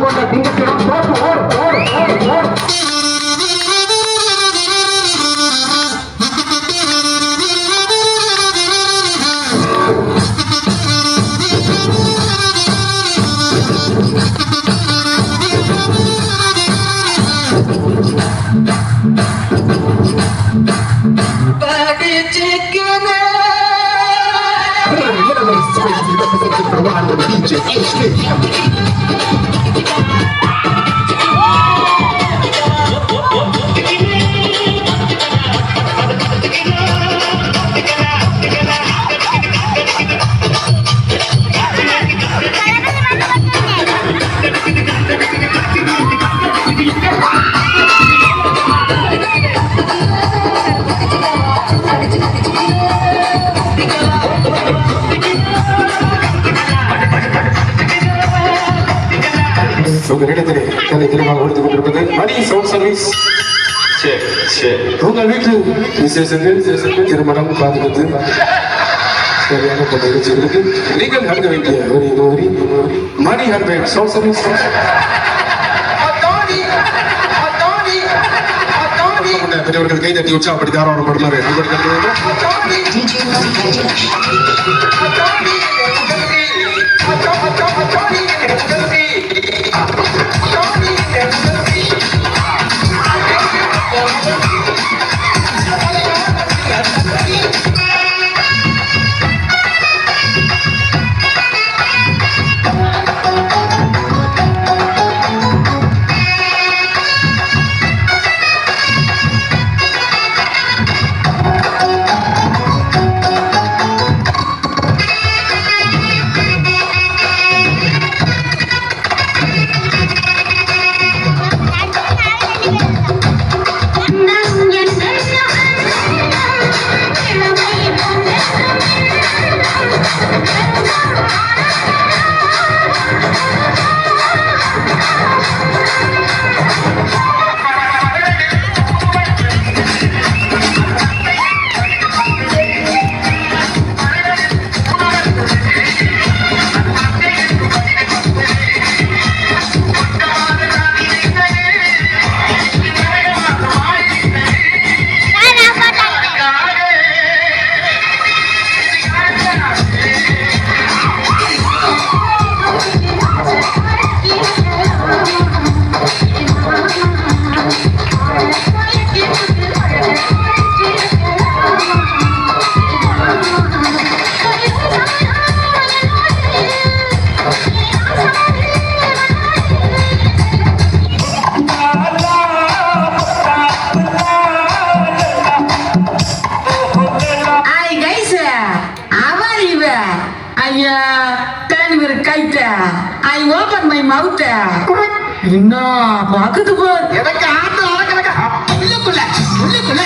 கொண்ட திங்கத்திடம் தோற்று ஓடு ஓடு ஓடு ஓடு. உங்களிடத்திலே கதை திருமணம் கொடுத்துக் கொண்டிருப்பது மணி சவுண்ட் சர்வீஸ். உங்கள் வீட்டில் விசேஷங்கள் திருமணம் பாதுகாத்து சரியான போன்ற நிகழ்ச்சிகளுக்கு நீங்கள் நடக்க வேண்டிய ஒரு மணி ஹண்ட்ரட் சவுண்ட் சர்வீஸ். பெரியவர்கள் கை தட்டி உற்சாகப்படி தாராளம் படுமாறு I open my mouth. என்ன பாக்குது பார். எனக்கு ஆட்ட அடக்கலக்க. உள்ளுக்குள்ள